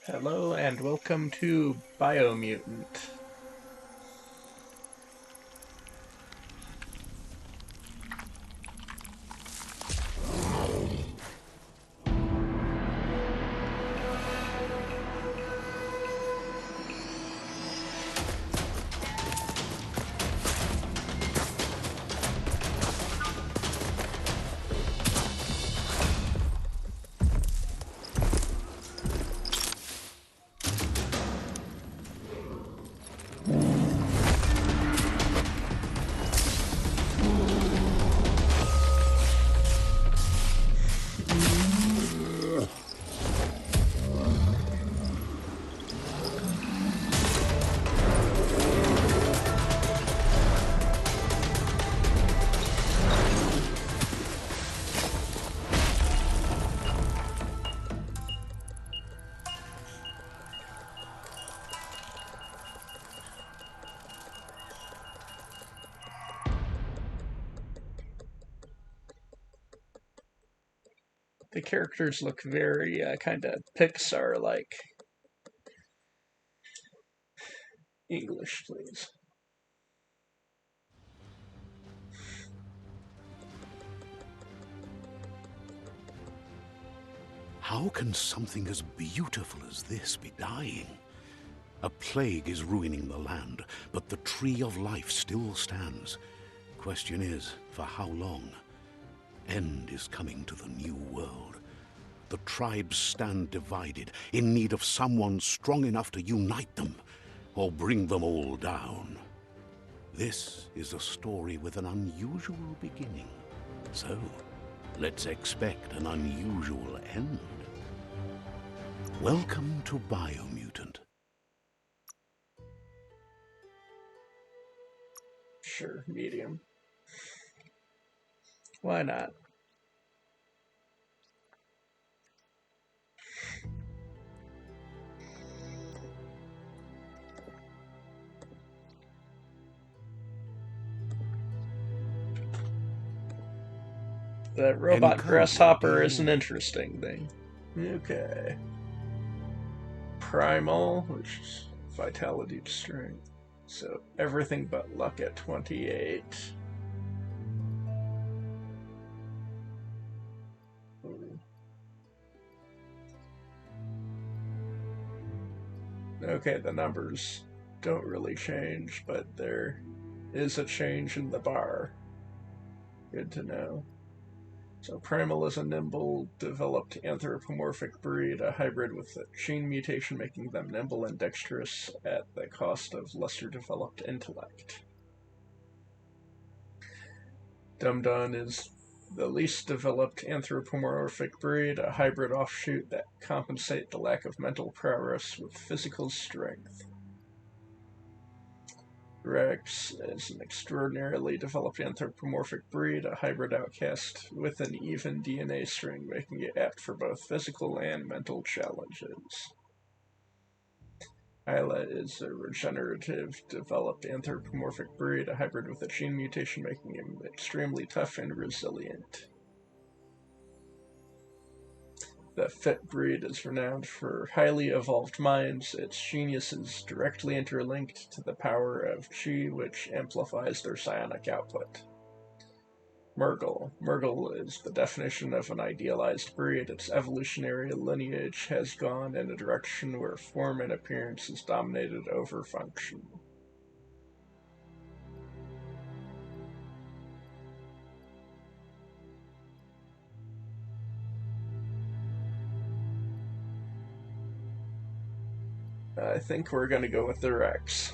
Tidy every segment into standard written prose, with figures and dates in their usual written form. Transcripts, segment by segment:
Hello and welcome to Biomutant. The characters look very kind of Pixar-like. English, please. How can something as beautiful as this be dying? A plague is ruining the land, but the tree of life still stands. Question is, for how long? End is coming to the new world. The tribes stand divided, in need of someone strong enough to unite them, or bring them all down. This is a story with an unusual beginning. So, let's expect an unusual end. Welcome to Biomutant. Sure, medium. Why not? That robot Encoding grasshopper is an DNA. interesting thing. Okay. Primal, which is vitality to strength. So everything but luck at 28. Okay, the numbers don't really change, but there is a change in the bar. Good to know. So Primal is a nimble, developed anthropomorphic breed, a hybrid with a gene mutation making them nimble and dexterous at the cost of lesser developed intellect. Dumdon is the least developed anthropomorphic breed, a hybrid offshoot that compensate the lack of mental prowess with physical strength. Rex is an extraordinarily developed anthropomorphic breed, a hybrid outcast with an even DNA string, making it apt for both physical and mental challenges. Isla is a regenerative, developed anthropomorphic breed, a hybrid with a gene mutation, making him extremely tough and resilient. The Fit breed is renowned for highly evolved minds. Its genius is directly interlinked to the power of Chi, which amplifies their psionic output. Murgle. Murgle is the definition of an idealized breed. Its evolutionary lineage has gone in a direction where form and appearance is dominated over function. I think we're going to go with the Rex.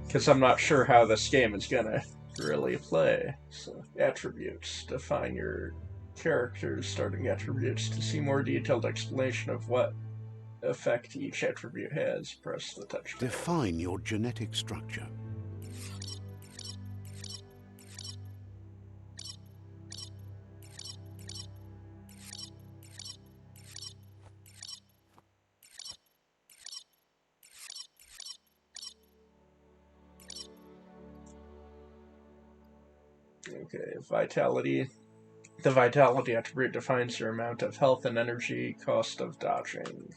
Because I'm not sure how this game is going to really play. So, attributes. Define your character's starting attributes. To see more detailed explanation of what effect each attribute has, press the touchpad. Define your genetic structure. Okay, vitality The vitality attribute defines your amount of health and energy cost of dodging.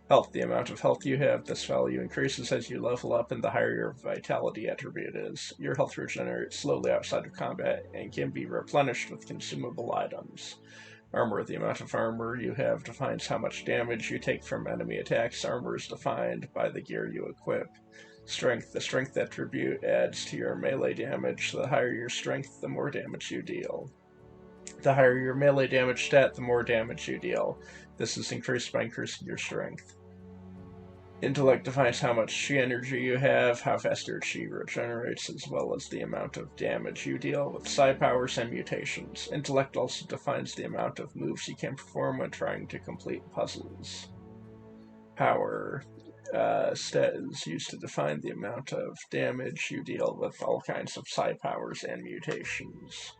Health, the amount of health you have. This value increases as you level up, and the higher your vitality attribute is. Your health regenerates slowly outside of combat and can be replenished with consumable items. Armor, the amount of armor you have defines how much damage you take from enemy attacks. Armor is defined by the gear you equip. Strength, the strength attribute adds to your melee damage. The higher your strength, the more damage you deal. The higher your melee damage stat, the more damage you deal. This is increased by increasing your strength. Intellect defines how much chi energy you have, how fast your chi regenerates, as well as the amount of damage you deal with psi powers and mutations. Intellect also defines the amount of moves you can perform when trying to complete puzzles. Power stat is used to define the amount of damage you deal with all kinds of psi powers and mutations.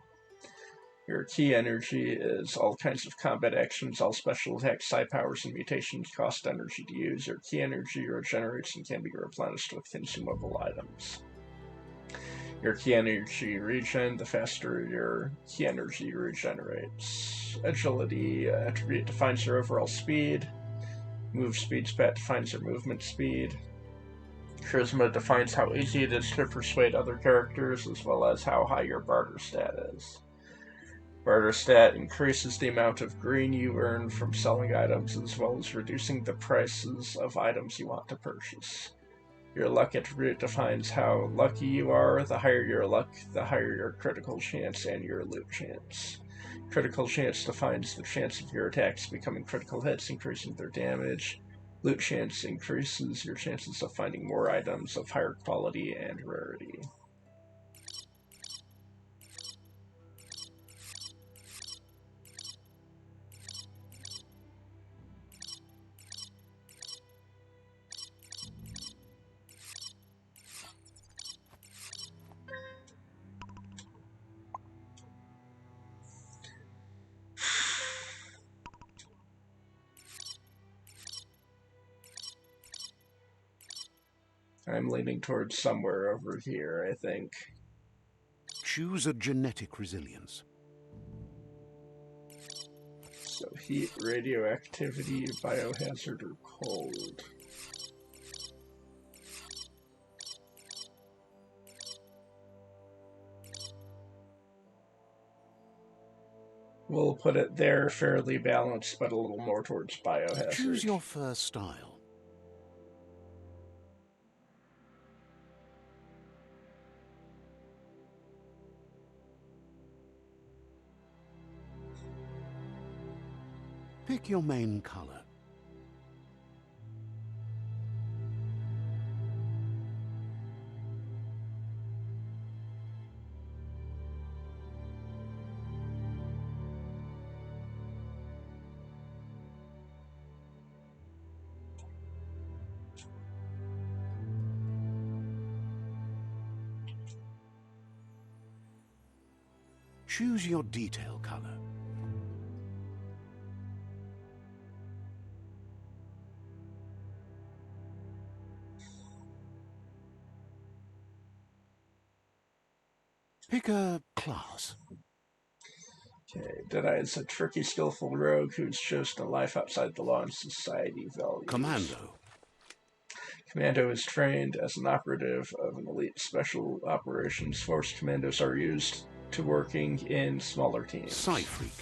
Your key energy is all kinds of combat actions, all special attacks, psi powers, and mutations cost energy to use. Your key energy regenerates and can be replenished with consumable items. Your key energy regen, the faster your key energy regenerates. Agility attribute defines your overall speed. Move speed stat defines your movement speed. Charisma defines how easy it is to persuade other characters, as well as how high your barter stat is. Barter stat increases the amount of green you earn from selling items, as well as reducing the prices of items you want to purchase. Your luck attribute defines how lucky you are. The higher your luck, the higher your critical chance and your loot chance. Critical chance defines the chance of your attacks becoming critical hits, increasing their damage. Loot chance increases your chances of finding more items of higher quality and rarity. I'm leaning towards somewhere over here, I think. Choose a genetic resilience. So heat, radioactivity, biohazard, or cold. We'll put it there, fairly balanced, but a little more towards biohazard. Choose your first style. Pick your main color. Choose your detail color. Pick a class. Okay, Deadeye is a tricky, skillful rogue who's chosen a life outside the law and society values. Commando. Commando is trained as an operative of an elite special operations force. Commandos are used to working in smaller teams. Psi-freak.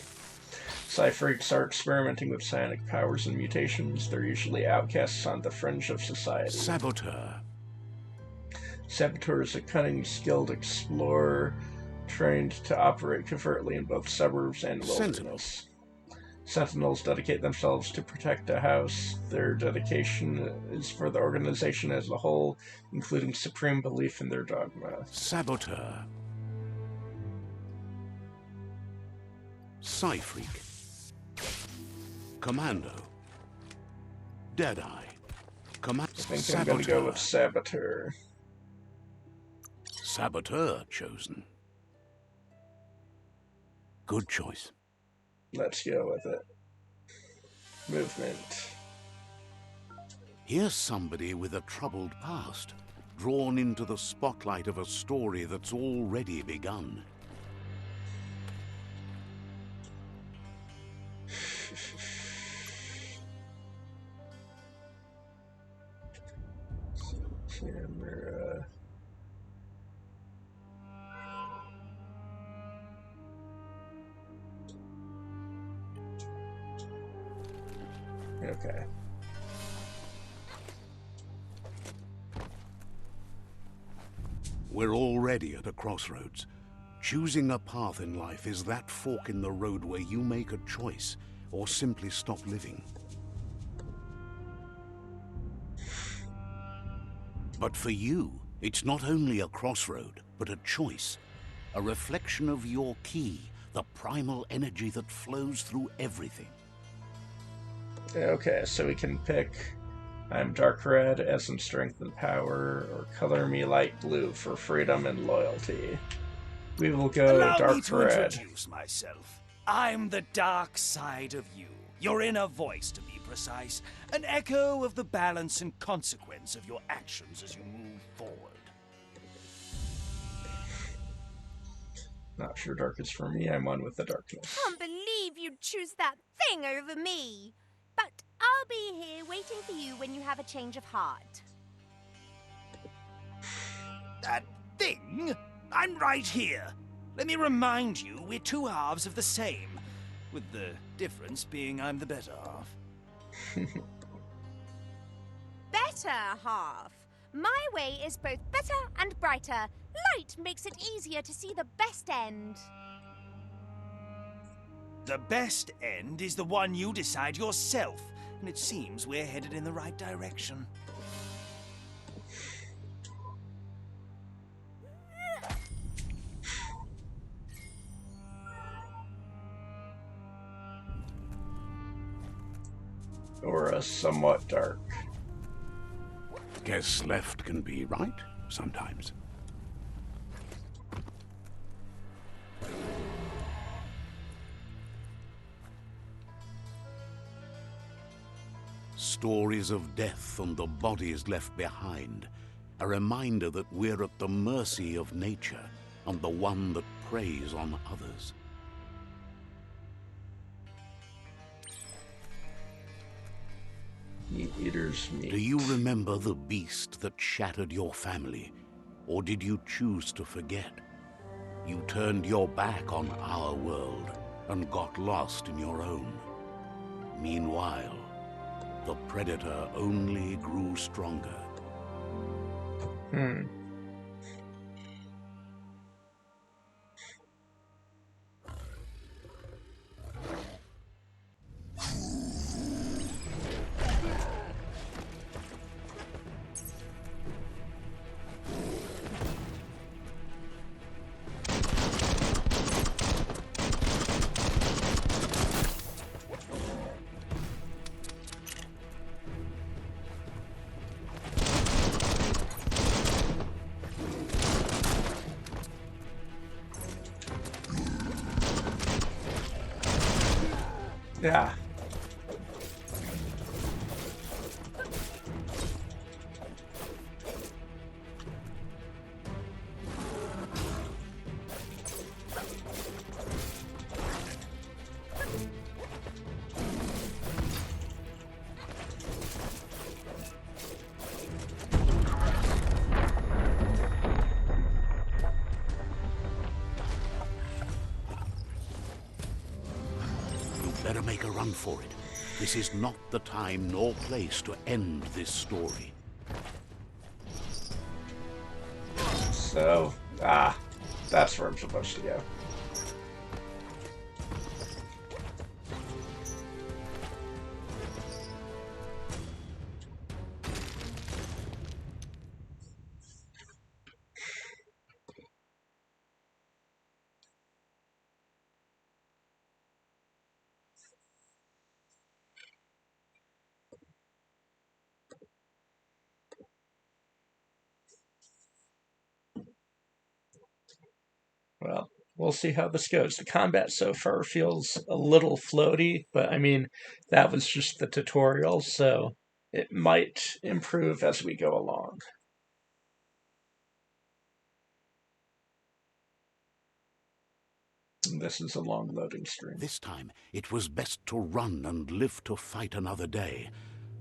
Psi-freaks are experimenting with psionic powers and mutations. They're usually outcasts on the fringe of society. Saboteur. Saboteur is a cunning, skilled explorer trained to operate covertly in both suburbs and wilderness. Sentinels dedicate themselves to protect a house. Their dedication is for the organization as a whole, including supreme belief in their dogma. Saboteur. Psi-freak. Commando. Deadeye. I think I'm going to go with Saboteur. Saboteur chosen. Good choice. Let's go with it. Movement. Here's somebody with a troubled past, drawn into the spotlight of a story that's already begun. Camera. Okay. We're already at a crossroads. Choosing a path in life is that fork in the road where you make a choice or simply stop living. But for you, it's not only a crossroad, but a choice. A reflection of your key, the primal energy that flows through everything. Okay, so we can pick I'm dark red, as in strength and power, or color me light blue for freedom and loyalty. We will go Allow me dark to red. introduce myself. I'm the dark side of you, your inner voice to be precise, an echo of the balance and consequence of your actions as you move forward. Not sure dark is for me, I'm one with the darkness. Can't believe you'd choose that thing over me. But I'll be here waiting for you when you have a change of heart. That thing? I'm right here. Let me remind you, we're two halves of the same, with the difference being I'm the better half. Better half. My way is both better and brighter. Light makes it easier to see the best end. The best end is the one you decide yourself, and it seems we're headed in the right direction. Or a somewhat dark. Guess left can be right sometimes. Stories of death and the bodies left behind. A reminder that we're at the mercy of nature and the one that preys on others. Meat eater's meat. Do you remember the beast that shattered your family? Or did you choose to forget? You turned your back on our world and got lost in your own. Meanwhile, the predator only grew stronger. Yeah. Better make a run for it. This is not the time nor place to end this story. So, that's where I'm supposed to go. Well, we'll see how this goes. The combat so far feels a little floaty, but I mean, that was just the tutorial, so it might improve as we go along. This is a long loading screen. This time, it was best to run and live to fight another day.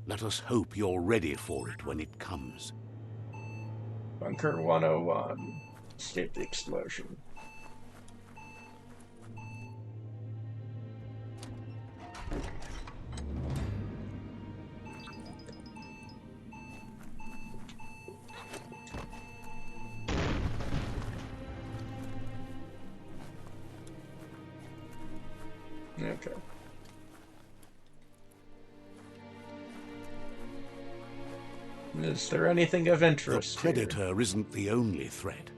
Let us hope you're ready for it when it comes. Bunker 101. Escape the explosion. Okay. Is there anything of The interest here? Predator isn't the only threat.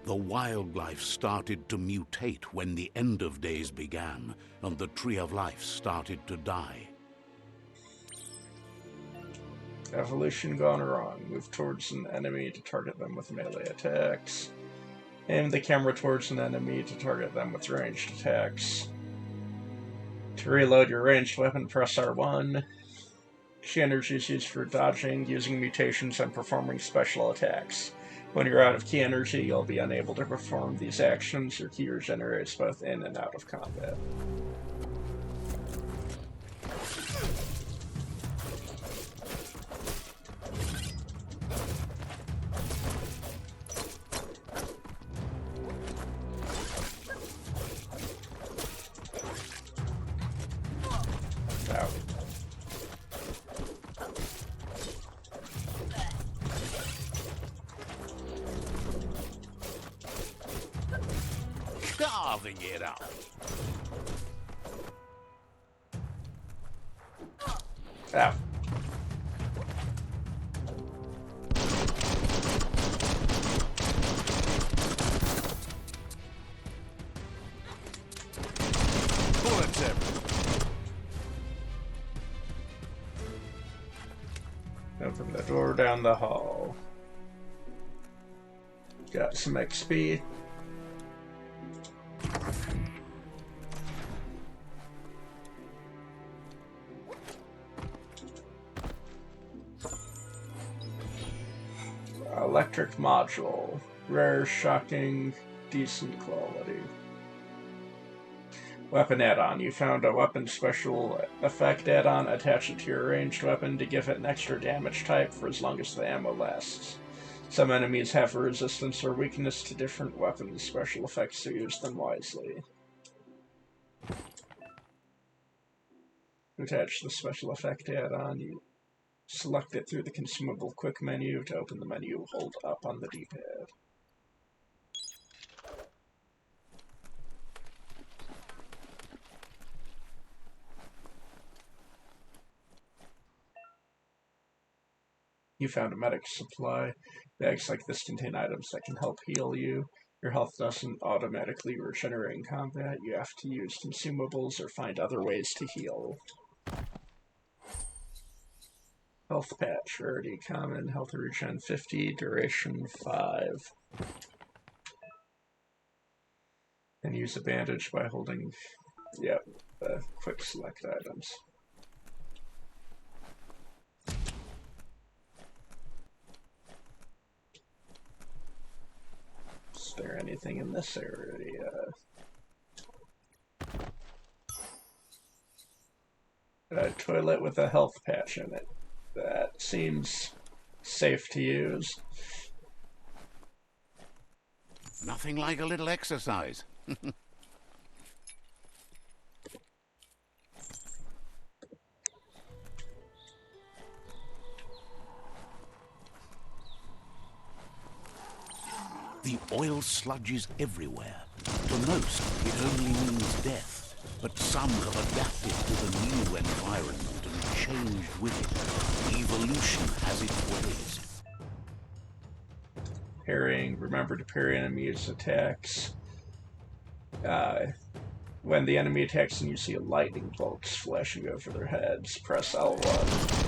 The wildlife started to mutate when the end of days began, and the Tree of Life started to die. Evolution gone wrong. Move towards an enemy to target them with melee attacks. Aim the camera towards an enemy to target them with ranged attacks. To reload your ranged weapon, press R1. Ki energy is used for dodging, using mutations, and performing special attacks. When you're out of ki energy, you'll be unable to perform these actions. Your ki regenerates both in and out of combat. Out. Carving it up. Out. Bullets everywhere. Open the door down the hall. Got some XP. Electric module. Rare, shocking, decent quality. Weapon add-on. You found a weapon special effect add-on. Attach it to your ranged weapon to give it an extra damage type for as long as the ammo lasts. Some enemies have a resistance or weakness to different weapons special effects, so use them wisely. To attach the special effect add-on, you select it through the consumable quick menu. To open the menu, hold up on the D-pad. You found a medic supply. Bags like this contain items that can help heal you. Your health doesn't automatically regenerate in combat. You have to use consumables or find other ways to heal. Health patch, rarity common, health regen 50, duration 5. And use a bandage by holding, quick select items. Is there anything in this area? A toilet with a health patch in it. That seems safe to use. Nothing like a little exercise. The oil sludge is everywhere. For most, it only means death. But some have adapted to the new environment and changed with it. Evolution has its ways. Parrying. Remember to parry enemies' attacks. When the enemy attacks and you see a lightning bolt flashing over their heads, press L1.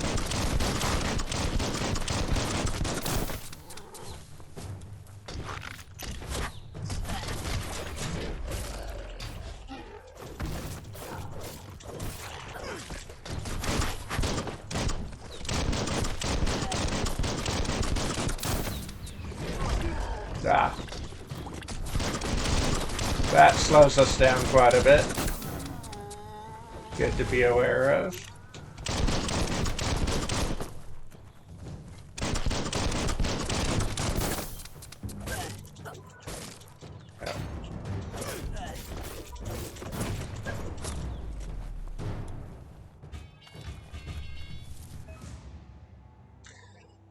That slows us down quite a bit. Good to be aware of.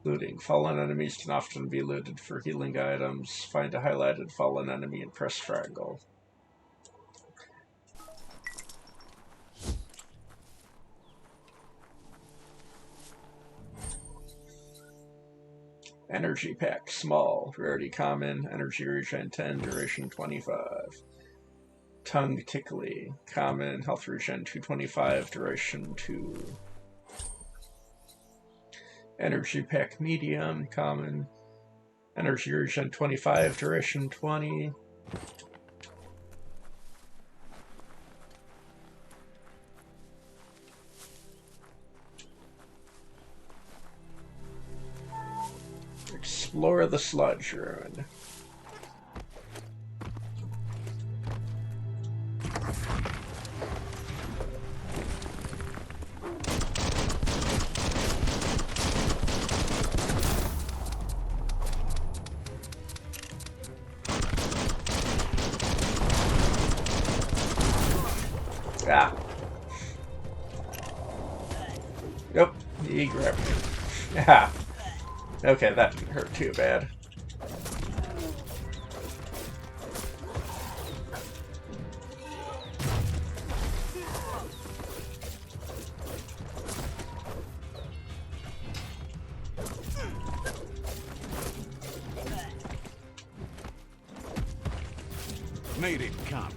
Looting. Fallen enemies can often be looted for healing items. Find a highlighted fallen enemy and press triangle. Energy pack, small, rarity common, energy regen 10, duration 25. Tongue tickly, common, health regen 225, duration 2. Energy pack medium, common, energy regen 25, duration 20. Explore the sludge ruin. Ah. Nope, he grabbed me. Ah. Okay, that didn't hurt too bad. Made it count.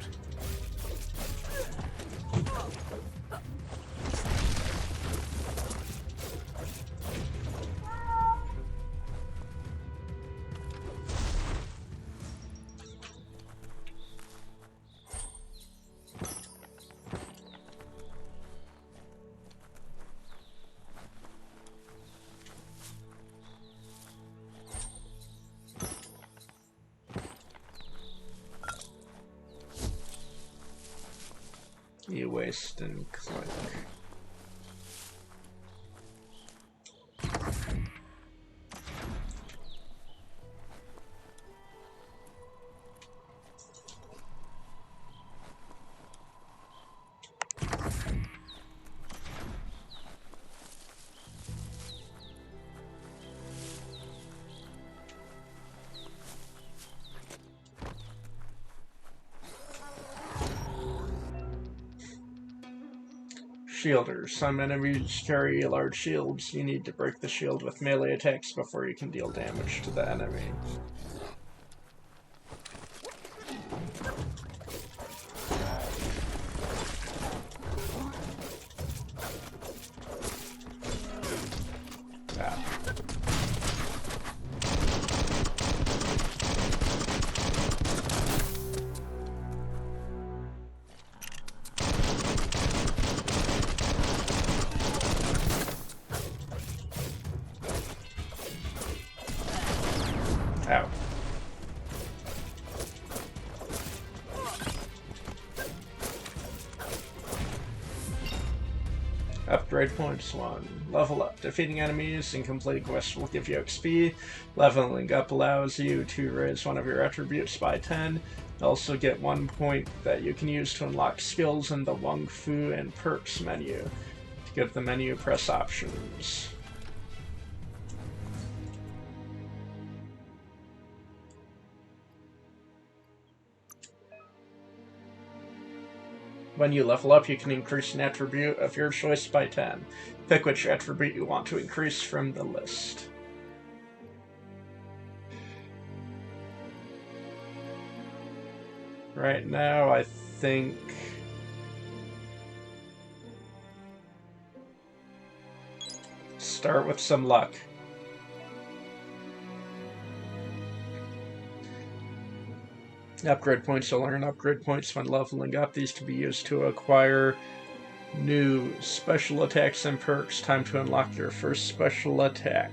You waste and clink. Shielders. Some enemies carry large shields. You need to break the shield with melee attacks before you can deal damage to the enemy. Ah. Ow. Upgrade points 1. Level up. Defeating enemies and completing quests will give you XP. Leveling up allows you to raise one of your attributes by 10. Also get 1 point that you can use to unlock skills in the Wung Fu and Perks menu. To get the menu, press Options. When you level up, you can increase an attribute of your choice by 10. Pick which attribute you want to increase from the list. Right now, I think... start with some luck. Upgrade points. You'll earn upgrade points when leveling up. These can be used to acquire new special attacks and perks. Time to unlock your first special attack.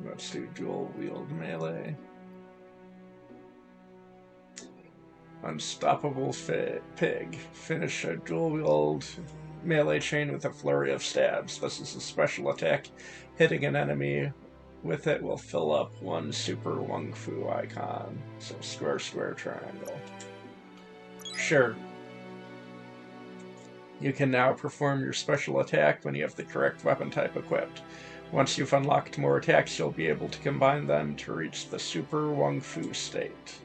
Let's do dual wield melee. Unstoppable pig. Finish a dual wield melee chain with a flurry of stabs. This is a special attack, hitting an enemy with it will fill up one super Wung Fu icon. So square, square, triangle. Sure. You can now perform your special attack when you have the correct weapon type equipped. Once you've unlocked more attacks, you'll be able to combine them to reach the Super Wung Fu state.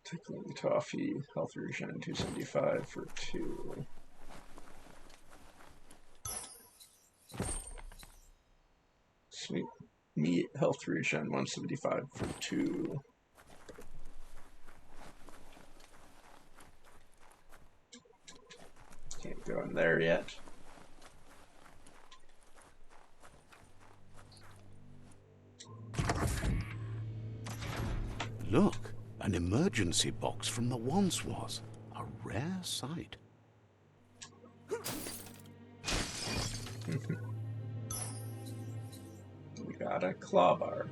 Tickling Toffee, health regen 275 for 2. Sweet meat, health regen 175 for 2. Can't go in there yet. Look, an emergency box from the once was. A rare sight. We got a claw bar.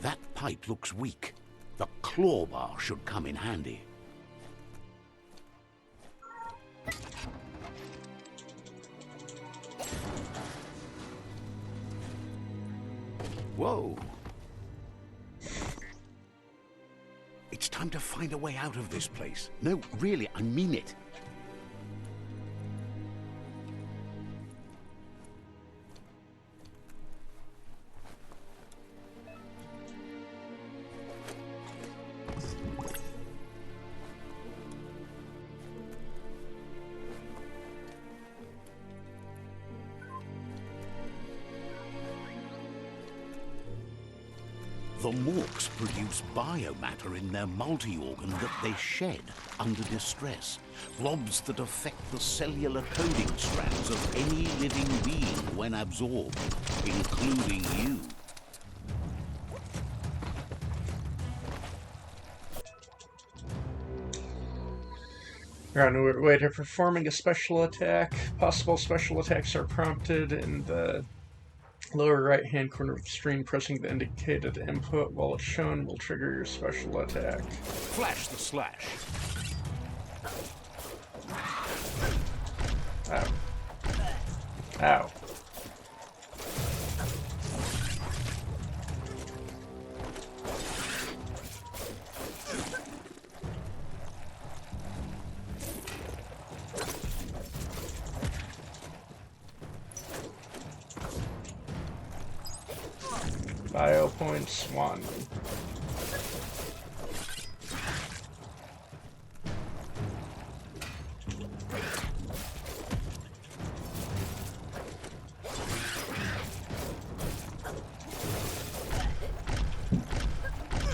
That pipe looks weak. The claw bar should come in handy. Whoa! It's time to find a way out of this place. No, really, I mean it. The Morks produce biomatter in their multi-organ that they shed under distress. Blobs that affect the cellular coding strands of any living being when absorbed, including you. We're on our way to performing a special attack. Possible special attacks are prompted in the lower right-hand corner of the screen. Pressing the indicated input while it's shown will trigger your special attack. Flash the slash. Ow. Ow. Bio points 1.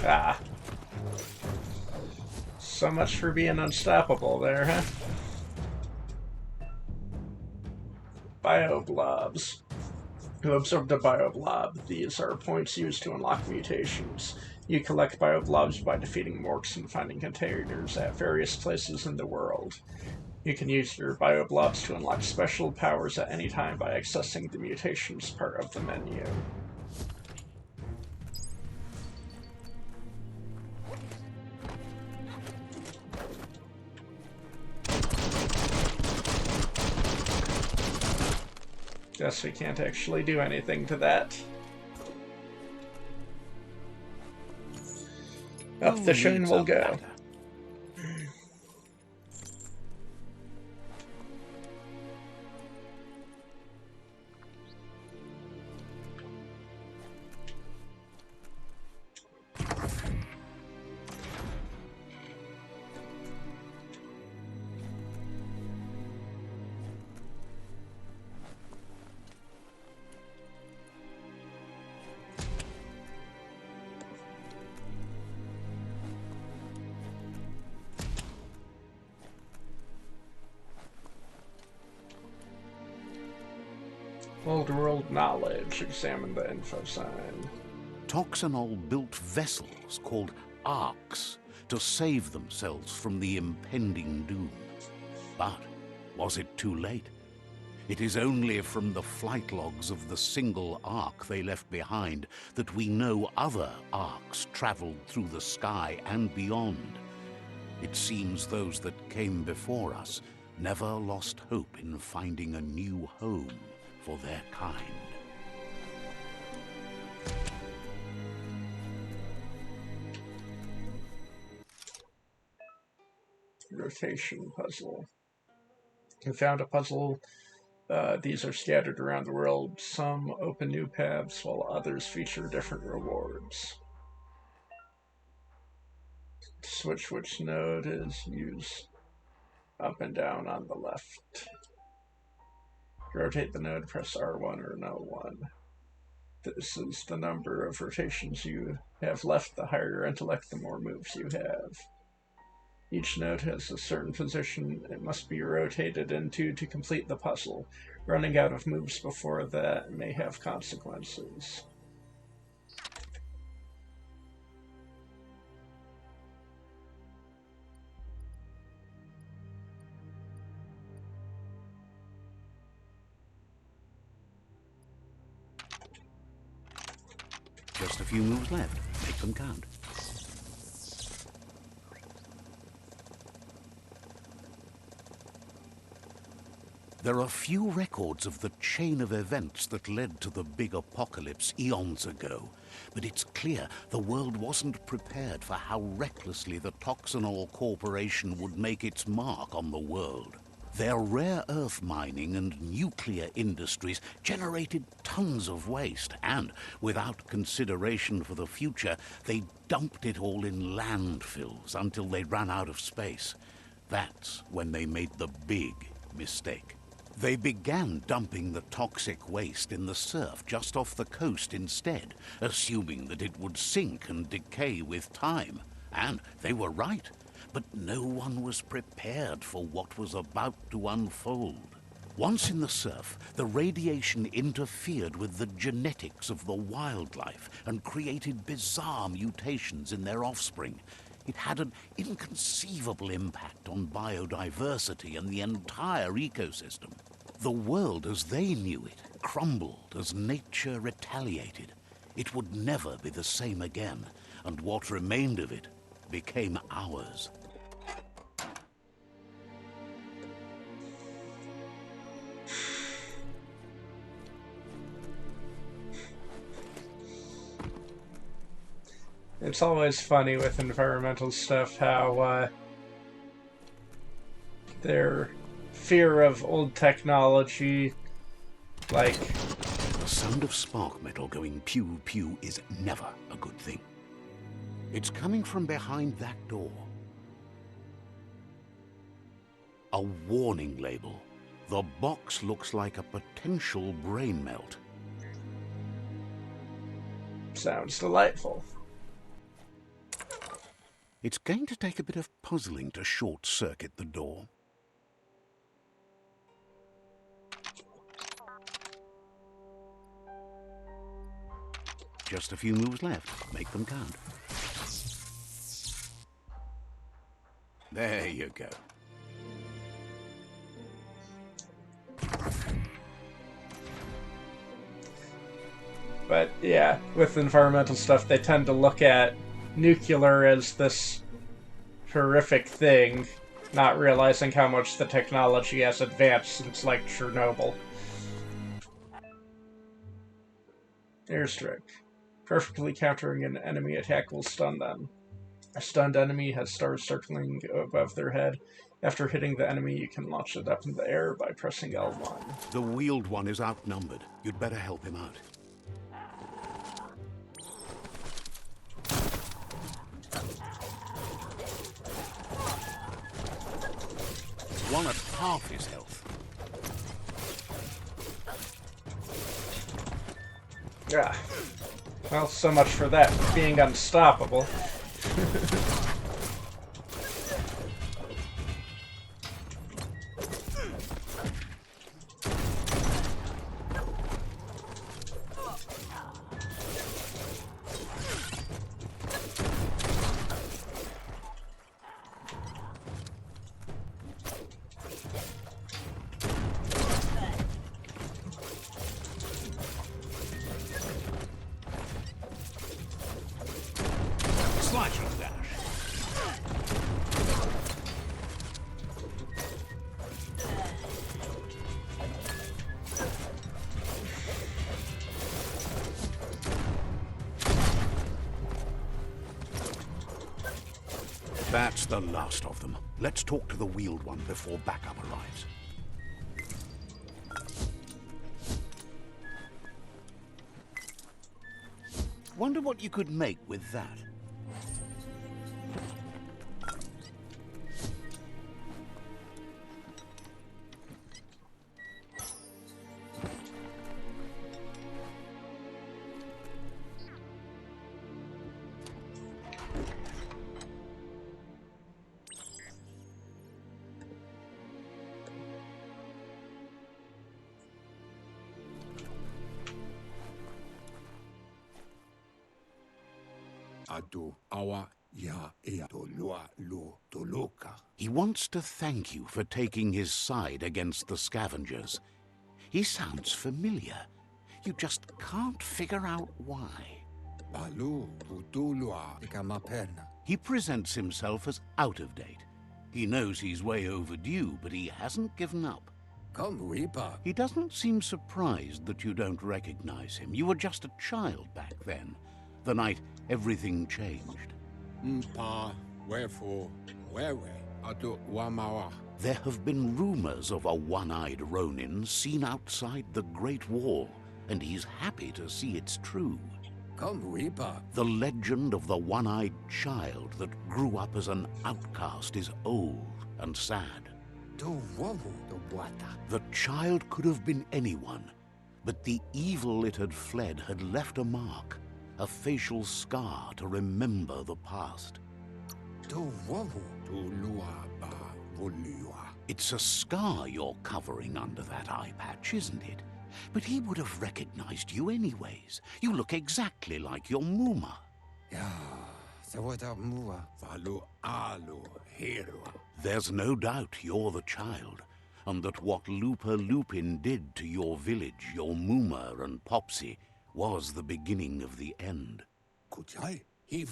Ah. So much for being unstoppable there, huh? Bioblobs. To absorb the bioblob, these are points used to unlock mutations. You collect bioblobs by defeating Morks and finding containers at various places in the world. You can use your bioblobs to unlock special powers at any time by accessing the mutations part of the menu. Guess we can't actually do anything to that. Up Who the chain needs will a go. ladder? Old world knowledge. Examine the info sign. Toxanol built vessels called arks to save themselves from the impending doom. But was it too late? It is only from the flight logs of the single ark they left behind that we know other arks traveled through the sky and beyond. It seems those that came before us never lost hope in finding a new home for their kind. Rotation puzzle. We found a puzzle. These are scattered around the world. Some open new paths, while others feature different rewards. To switch which node is, use up and down on the left. To rotate the node, press R1 or L1. This is the number of rotations you have left. The higher your intellect, the more moves you have. Each node has a certain position it must be rotated into to complete the puzzle. Running out of moves before that may have consequences. Just a few moves left. Make them count. There are few records of the chain of events that led to the big apocalypse eons ago, but it's clear the world wasn't prepared for how recklessly the Toxanol Corporation would make its mark on the world. Their rare earth mining and nuclear industries generated tons of waste, and without consideration for the future, they dumped it all in landfills until they ran out of space. That's when they made the big mistake. They began dumping the toxic waste in the surf just off the coast instead, assuming that it would sink and decay with time. And they were right. But no one was prepared for what was about to unfold. Once in the surf, the radiation interfered with the genetics of the wildlife and created bizarre mutations in their offspring. It had an inconceivable impact on biodiversity and the entire ecosystem. The world as they knew it crumbled as nature retaliated. It would never be the same again, and what remained of it became ours. It's always funny with environmental stuff how their fear of old technology, like... The sound of spark metal going pew-pew is never a good thing. It's coming from behind that door. A warning label. The box looks like a potential brain melt. Sounds delightful. It's going to take a bit of puzzling to short-circuit the door. Just a few moves left. Make them count. There you go. But yeah, with environmental stuff, they tend to look at nuclear as this horrific thing, not realizing how much the technology has advanced since, like, Chernobyl. Airstrike. Perfectly countering an enemy attack will stun them. A stunned enemy has stars circling above their head. After hitting the enemy, you can launch it up in the air by pressing L1. The Wheeled One is outnumbered. You'd better help him out. One at half his health. Yeah. Well, so much for that being unstoppable. Slashing dash. That's the last of them. Let's talk to the Wheeled One before backup arrives. Wonder what you could make with that. He wants to thank you for taking his side against the scavengers. He sounds familiar. You just can't figure out why. He presents himself as out of date. He knows he's way overdue, but he hasn't given up. He doesn't seem surprised that you don't recognize him. You were just a child back then, the night everything changed. There have been rumors of a one-eyed Ronin seen outside the Great Wall, and he's happy to see it's true. The legend of the one-eyed child that grew up as an outcast is old and sad. The child could have been anyone, but the evil it had fled had left a mark, a facial scar to remember the past. It's a scar you're covering under that eye patch, isn't it? But he would have recognized you anyways. You look exactly like your Muma. There's no doubt you're the child, and that what Lupa Lupin did to your village, your Muma and Popsy, was the beginning of the end. He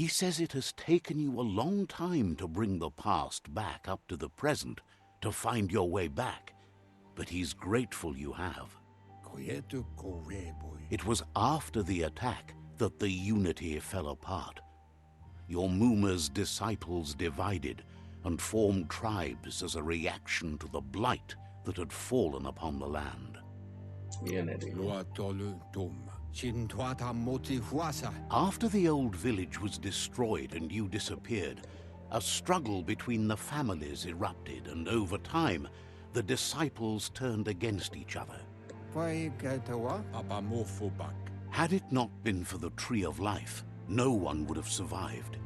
says it has taken you a long time to bring the past back up to the present, to find your way back, but he's grateful you have. It was after the attack that the unity fell apart. Your Muma's disciples divided and formed tribes as a reaction to the blight that had fallen upon the land. Unity. After the old village was destroyed and you disappeared, a struggle between the families erupted, and over time, the disciples turned against each other. Had it not been for the Tree of Life, no one would have survived.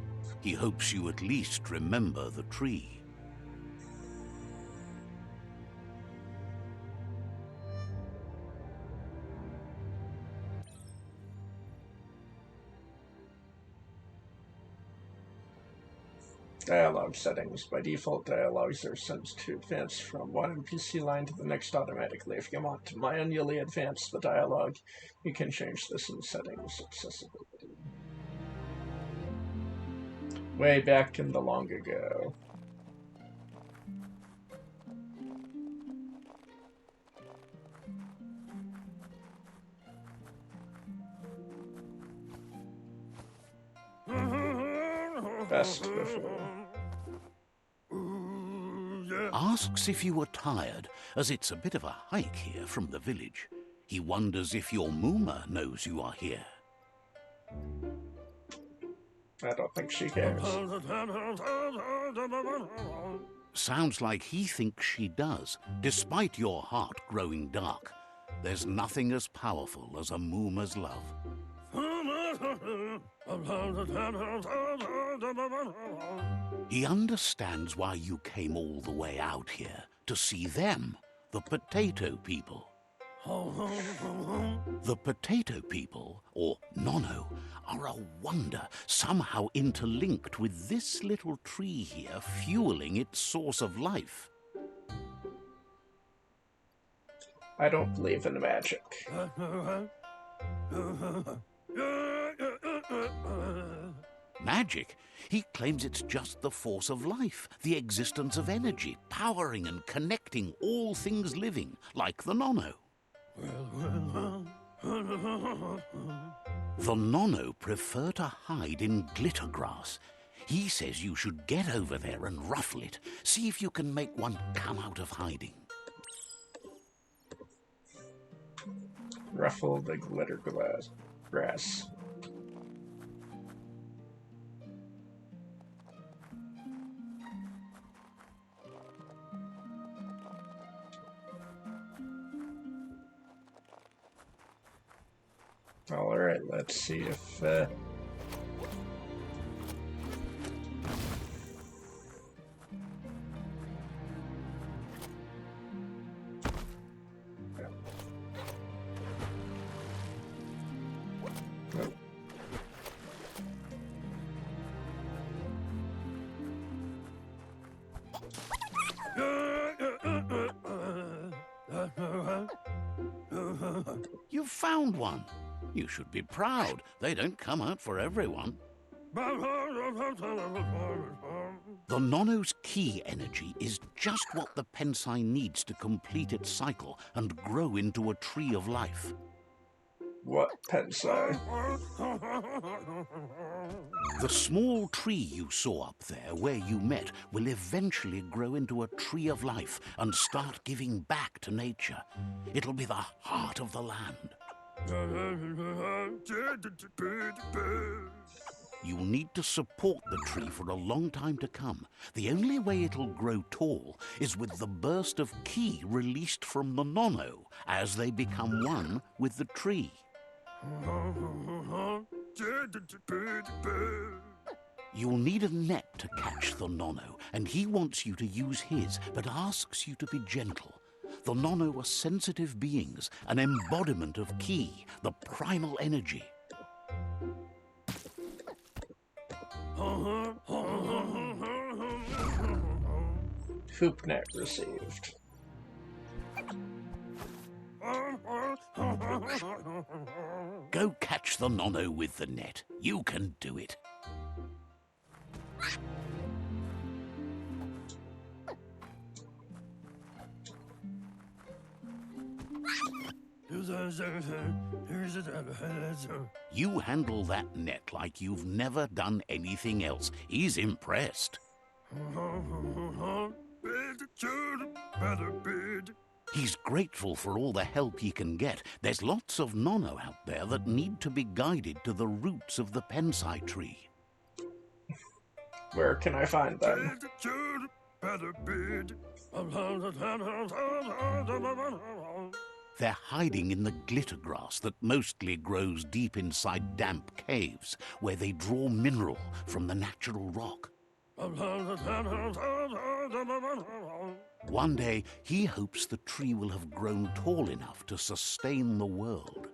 He hopes you at least remember the tree. Dialogue settings. By default, dialogues are sent to advance from one NPC line to the next automatically. If you want to manually advance the dialogue, you can change this in settings. Accessibility. Way back in the long ago. best before. Asks if you were tired, as it's a bit of a hike here from the village. He wonders if your Mooma knows you are here. I don't think she cares. Sounds like he thinks she does, despite your heart growing dark. There's nothing as powerful as a Mooma's love. He understands why you came all the way out here, to see them, the potato people. The potato people, or Nono, are a wonder, somehow interlinked with this little tree here fueling its source of life. I don't believe in magic. Magic? He claims it's just the force of life, the existence of energy, powering and connecting all things living, like the Nono. The Nono prefer to hide in glitter grass. He says you should get over there and ruffle it. See if you can make one come out of hiding. Ruffle the glitter grass. Alright, let's see if... Nope. You found one. You should be proud. They don't come out for everyone. The Nono's key energy is just what the Pensai needs to complete its cycle and grow into a tree of life. What Pensai? The small tree you saw up there where you met will eventually grow into a tree of life and start giving back to nature. It'll be the heart of the land. You'll need to support the tree for a long time to come. The only way it'll grow tall is with the burst of ki released from the Nono as they become one with the tree. You'll need a net to catch the Nono, and he wants you to use his, but asks you to be gentle. The Nono are sensitive beings, an embodiment of ki, the primal energy. Hoopnet received. Go catch the Nono with the net. You can do it. You handle that net like you've never done anything else. He's impressed. He's grateful for all the help he can get. There's lots of Nono out there that need to be guided to the roots of the Pensai tree. Where can I find them? They're hiding in the glitter grass that mostly grows deep inside damp caves, where they draw mineral from the natural rock. One day, he hopes the tree will have grown tall enough to sustain the world.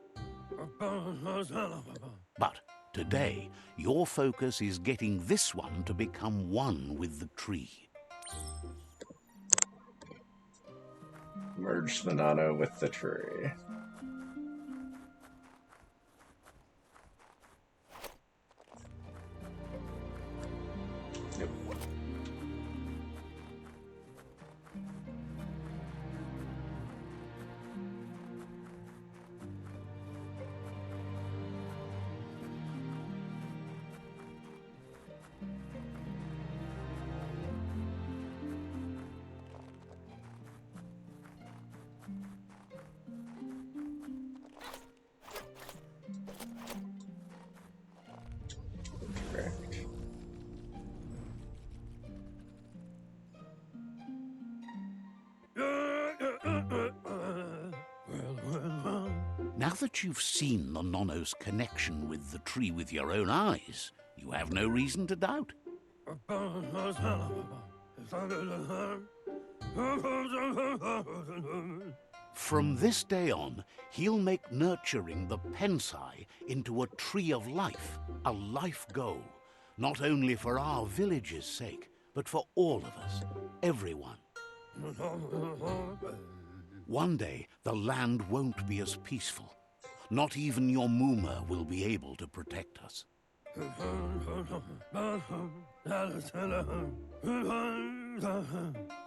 But today, your focus is getting this one to become one with the tree. Merge the Nono with the tree. Yep. Now that you've seen the Nonno's connection with the tree with your own eyes, you have no reason to doubt. From this day on, he'll make nurturing the Pensai into a tree of life, a life goal, not only for our village's sake, but for all of us, everyone. One day, the land won't be as peaceful. Not even your Muma will be able to protect us.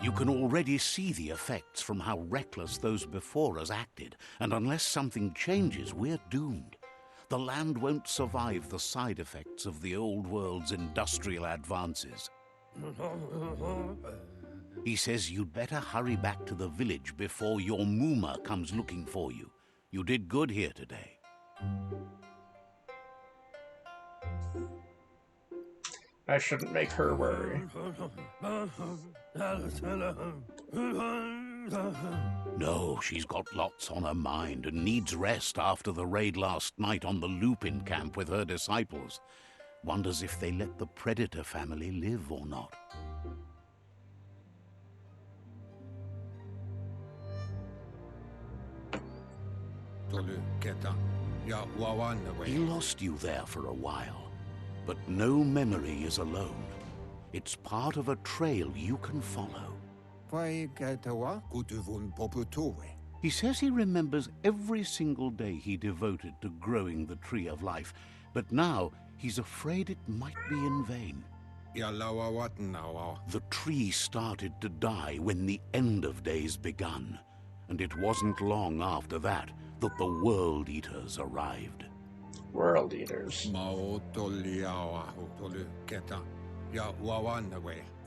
You can already see the effects from how reckless those before us acted, and unless something changes, we're doomed. The land won't survive the side effects of the old world's industrial advances. He says you'd better hurry back to the village before your Muma comes looking for you. You did good here today. I shouldn't make her worry. No, she's got lots on her mind and needs rest after the raid last night on the Lupin camp with her disciples. Wonders if they let the Predator family live or not. He lost you there for a while, but no memory is alone. It's part of a trail you can follow. He says he remembers every single day he devoted to growing the Tree of Life, but now he's afraid it might be in vain. The tree started to die when the end of days begun, and it wasn't long after that that the World Eaters arrived. World Eaters.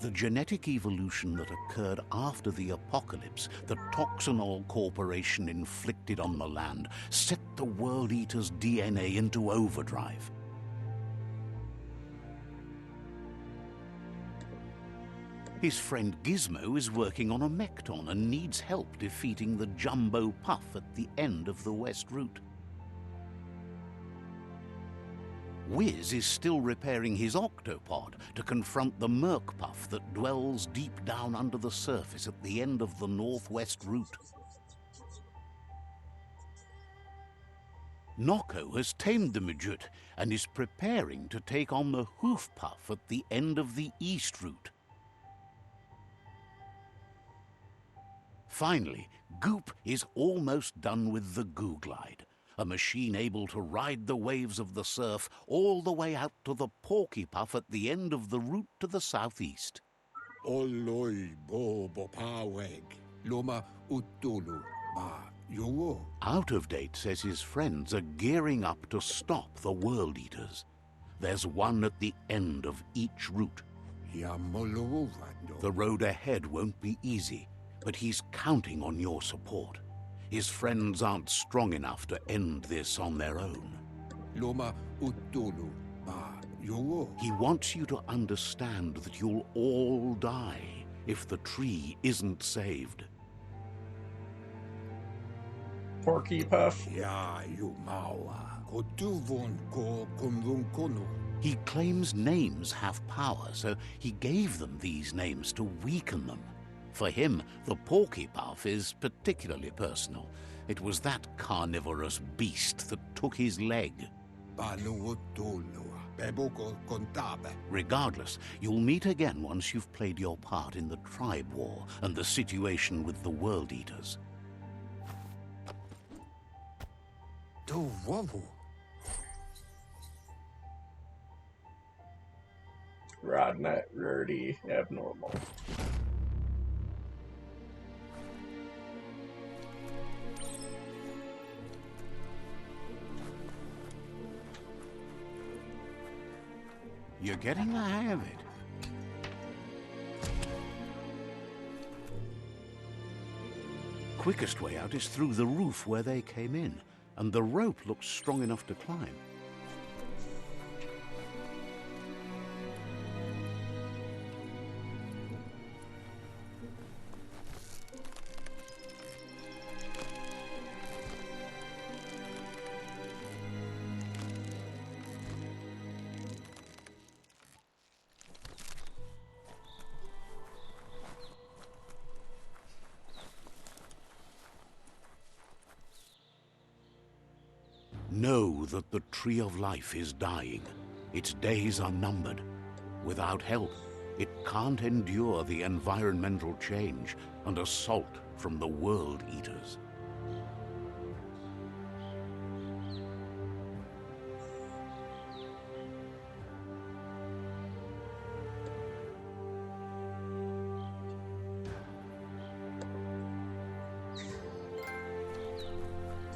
The genetic evolution that occurred after the apocalypse that Toxinol Corporation inflicted on the land set the World Eater's DNA into overdrive. His friend Gizmo is working on a Mekton and needs help defeating the Jumbo Puff at the end of the West Route. Wiz is still repairing his octopod to confront the Merc Puff that dwells deep down under the surface at the end of the Northwest Route. Nocco has tamed the Midget and is preparing to take on the Hoof Puff at the end of the East Route. Finally, Goop is almost done with the Googlide, a machine able to ride the waves of the surf all the way out to the Porky Puff at the end of the route to the southeast. Out of Date says his friends are gearing up to stop the World Eaters. There's one at the end of each route. The road ahead won't be easy, but he's counting on your support. His friends aren't strong enough to end this on their own. He wants you to understand that you'll all die if the tree isn't saved. Porky Puff. He claims names have power, so he gave them these names to weaken them. For him, the Porky Puff is particularly personal. It was that carnivorous beast that took his leg. Regardless, you'll meet again once you've played your part in the tribe war and the situation with the World Eaters. Rodnet, Rarity, Abnormal. You're getting the hang of it. Quickest way out is through the roof where they came in, and the rope looks strong enough to climb. Know that the Tree of Life is dying. Its days are numbered. Without help, it can't endure the environmental change and assault from the World Eaters.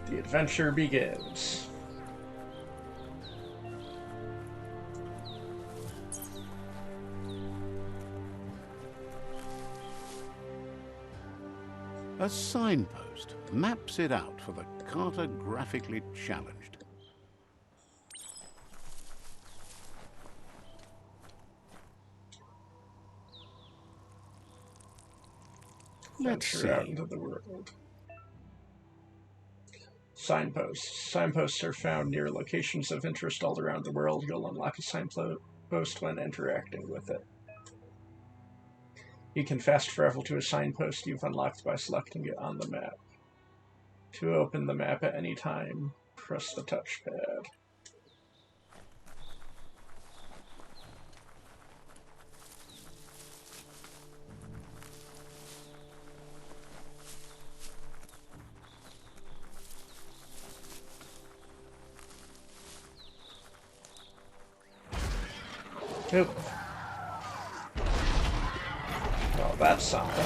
The adventure begins. A signpost maps it out for the cartographically challenged. Let's Venture out see. into the world. Signposts. Signposts are found near locations of interest all around the world. You'll unlock a signpost when interacting with it. You can fast travel to a signpost you've unlocked by selecting it on the map. To open the map at any time, press the touchpad. Oop. Well, that's something.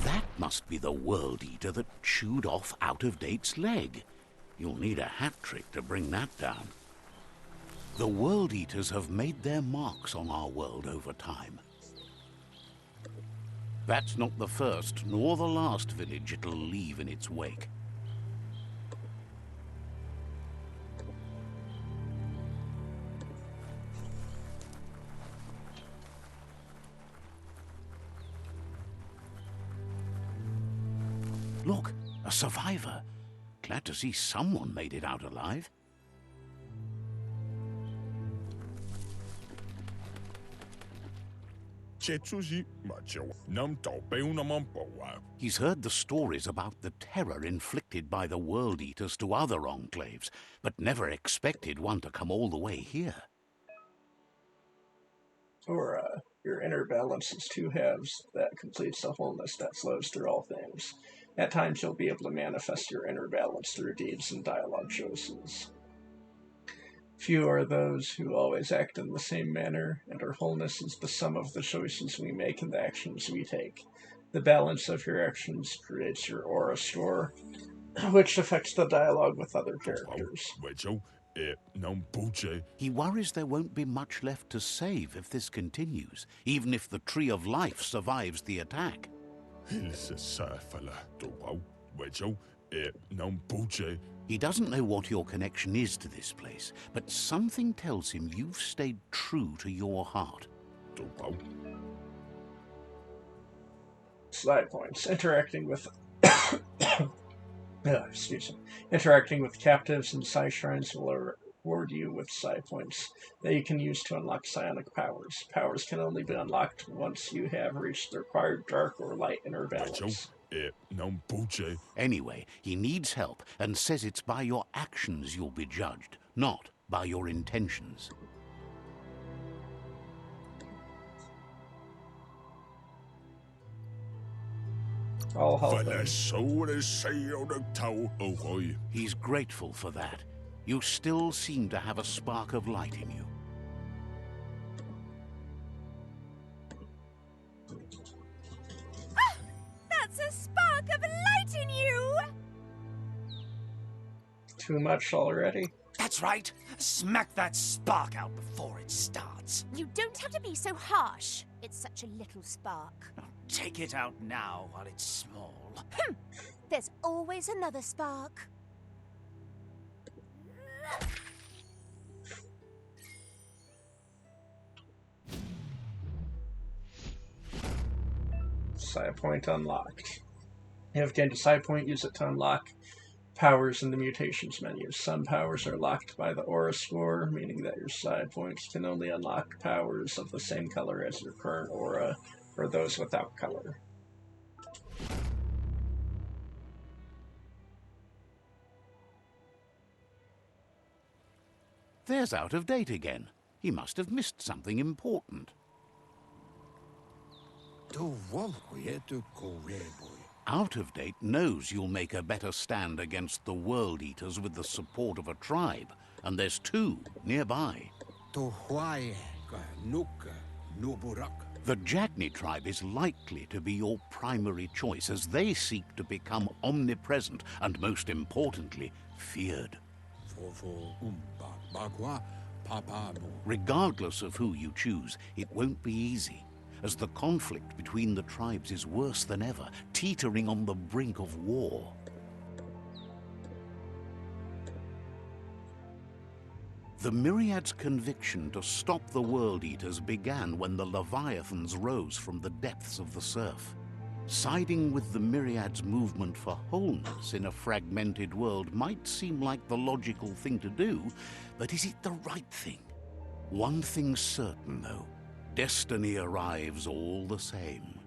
That must be the World Eater that chewed off Out-of-Date's leg. You'll need a hat trick to bring that down. The World Eaters have made their marks on our world over time. That's not the first nor the last village it'll leave in its wake. Look, a survivor. Glad to see someone made it out alive. He's heard the stories about the terror inflicted by the World Eaters to other enclaves, but never expected one to come all the way here. Or, your inner balance is two halves that completes the wholeness that flows through all things. At times you'll be able to manifest your inner balance through deeds and dialogue choices. Few are those who always act in the same manner, and our wholeness is the sum of the choices we make and the actions we take. The balance of your actions creates your aura score, which affects the dialogue with other characters. He worries there won't be much left to save if this continues, even if the Tree of Life survives the attack. He doesn't know what your connection is to this place, but something tells him you've stayed true to your heart. Slide points. Interacting with Interacting with captives and psi shrines will reward you with psi points that you can use to unlock psionic powers. Powers can only be unlocked once you have reached the required dark or light inner balance. Anyway, he needs help and says it's by your actions you'll be judged, not by your intentions. I'll help him. He's grateful for that. You still seem to have a spark of light in you. That's a spark of light in you! Too much already? That's right. Smack that spark out before it starts. You don't have to be so harsh. It's such a little spark. Take it out now while it's small. There's always another spark. Psi point unlocked. You have gained a psi point, use it to unlock powers in the mutations menu. Some powers are locked by the aura score, meaning that your psi points can only unlock powers of the same color as your current aura, or those without color. There's Out of Date again. He must have missed something important. Out of Date knows you'll make a better stand against the World Eaters with the support of a tribe, and there's 2 nearby. The Jagni tribe is likely to be your primary choice as they seek to become omnipresent and, most importantly, feared. Regardless of who you choose, it won't be easy, as the conflict between the tribes is worse than ever, teetering on the brink of war. The Myriad's conviction to stop the World Eaters began when the Leviathans rose from the depths of the surf. Siding with the Myriad's movement for wholeness in a fragmented world might seem like the logical thing to do, but is it the right thing? One thing's certain, though. Destiny arrives all the same.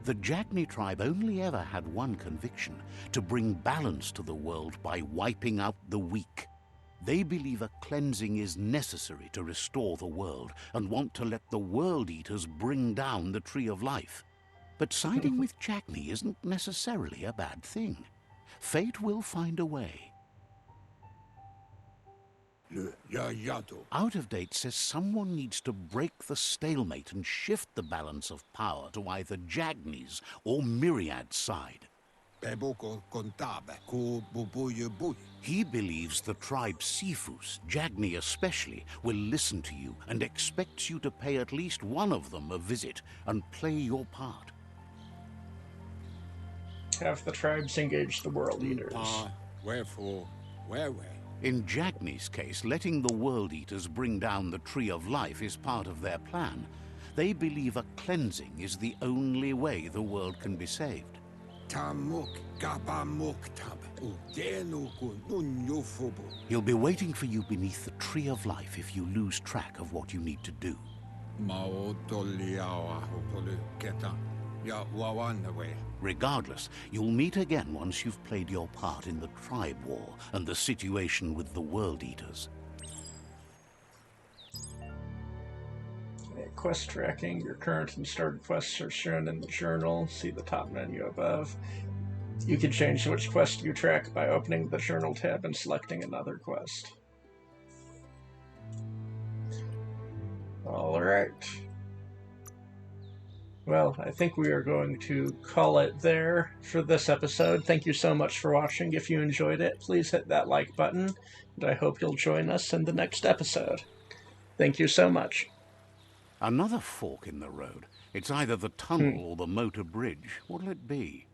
The Jagni tribe only ever had one conviction: to bring balance to the world by wiping out the weak. They believe a cleansing is necessary to restore the world and want to let the World Eaters bring down the Tree of Life. But siding with Jagni isn't necessarily a bad thing. Fate will find a way. Out of Date says someone needs to break the stalemate and shift the balance of power to either Jagni's or Myriad's side. He believes the tribe Sifus, Jagni especially, will listen to you and expects you to pay at least one of them a visit and play your part. Have the tribes engage the World Eaters. Wherefore, where? In Jagni's case, letting the World Eaters bring down the Tree of Life is part of their plan. They believe a cleansing is the only way the world can be saved. He'll be waiting for you beneath the Tree of Life if you lose track of what you need to do. Regardless, you'll meet again once you've played your part in the tribe war and the situation with the World Eaters. Quest tracking. Your current and started quests are shown in the journal. See the top menu above. You can change which quest you track by opening the journal tab and selecting another quest. Alright. Well, I think we are going to call it there for this episode. Thank you so much for watching. If you enjoyed it, please hit that like button, and I hope you'll join us in the next episode. Thank you so much. Another fork in the road. It's either the tunnel or the motor bridge. What'll it be?